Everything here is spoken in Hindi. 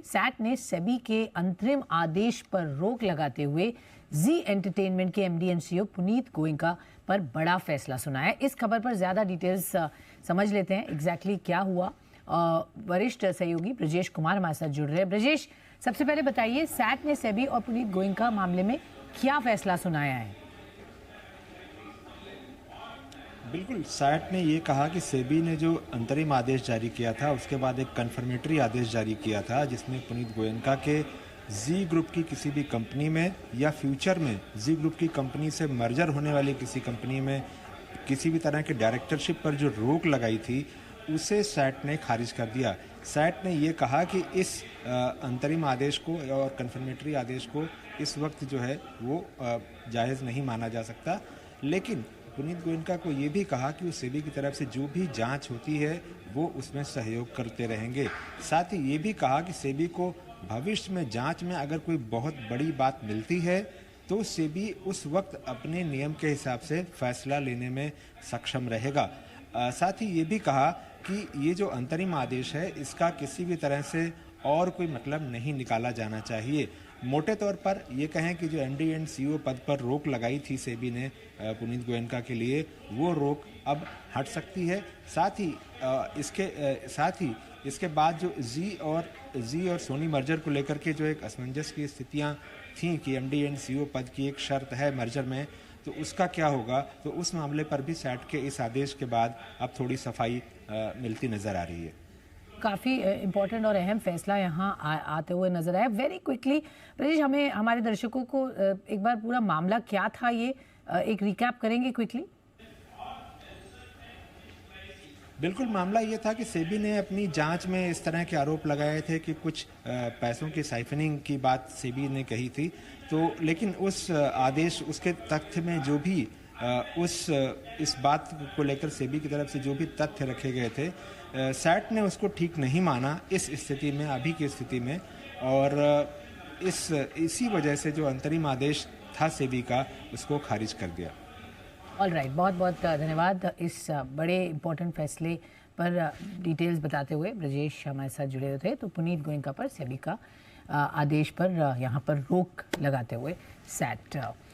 सैट ने सेबी के अंतरिम आदेश पर रोक लगाते हुए जी एंटरटेनमेंट के MD and CEO Puneet Goenka पर बड़ा फैसला सुनाया। इस खबर पर ज्यादा डिटेल्स समझ लेते हैं एग्जैक्टली क्या हुआ। वरिष्ठ सहयोगी ब्रजेश कुमार हमारे साथ जुड़ रहे हैं। ब्रजेश, सबसे पहले बताइए, सैट ने सेबी और पुनीत गोयनका मामले में क्या फैसला सुनाया है? बिल्कुल, सैट ने ये कहा कि सेबी ने जो अंतरिम आदेश जारी किया था उसके बाद एक कन्फर्मेटरी आदेश जारी किया था जिसमें पुनीत गोयनका के जी ग्रुप की किसी भी कंपनी में या फ्यूचर में जी ग्रुप की कंपनी से मर्जर होने वाली किसी कंपनी में किसी भी तरह के डायरेक्टरशिप पर जो रोक लगाई थी उसे सैट ने खारिज कर दिया। सैट ने ये कहा कि इस अंतरिम आदेश को और कन्फर्मेटरी आदेश को इस वक्त जो है वो जायज़ नहीं माना जा सकता, लेकिन पुनीत गोयनका को ये भी कहा कि वो सेबी की तरफ से जो भी जांच होती है वो उसमें सहयोग करते रहेंगे। साथ ही ये भी कहा कि सेबी को भविष्य में जांच में अगर कोई बहुत बड़ी बात मिलती है तो सेबी उस वक्त अपने नियम के हिसाब से फैसला लेने में सक्षम रहेगा। साथ ही ये भी कहा कि ये जो अंतरिम आदेश है इसका किसी भी तरह से और कोई मतलब नहीं निकाला जाना चाहिए। मोटे तौर पर ये कहें कि जो एमडी एंड सीईओ पद पर रोक लगाई थी सेबी ने पुनीत गोयनका के लिए, वो रोक अब हट सकती है। साथ ही इसके बाद जो जी और सोनी मर्जर को लेकर के जो एक असमंजस की स्थितियां थीं कि एमडी एंड सीईओ पद की एक शर्त है मर्जर में, तो उसका क्या होगा, तो उस मामले पर भी सैट के इस आदेश के बाद अब थोड़ी सफाई मिलती नजर आ रही है। काफ़ी इम्पोर्टेंट और अहम फैसला यहाँ आते हुए नजर आया। वेरी क्विकली ब्रजेश, हमें हमारे दर्शकों को एक बार पूरा मामला क्या था ये एक रिकैप करेंगे क्विकली? बिल्कुल, मामला ये था कि सेबी ने अपनी जांच में इस तरह के आरोप लगाए थे कि कुछ पैसों की साइफनिंग की बात सेबी ने कही थी, तो लेकिन उस आदेश उसके तथ्य में जो भी इस बात को लेकर सेबी की तरफ से जो भी तथ्य रखे गए थे, सैट ने उसको ठीक नहीं माना इस स्थिति में, अभी की स्थिति में, और इसी वजह से जो अंतरिम आदेश था सेबी का उसको खारिज कर दिया। ऑल राइट, बहुत बहुत धन्यवाद इस बड़े इंपॉर्टेंट फैसले पर डिटेल्स बताते हुए। ब्रजेश हमारे साथ जुड़े हुए थे। तो पुनीत गोयनका पर सेबी का आदेश पर यहाँ पर रोक लगाते हुए सैट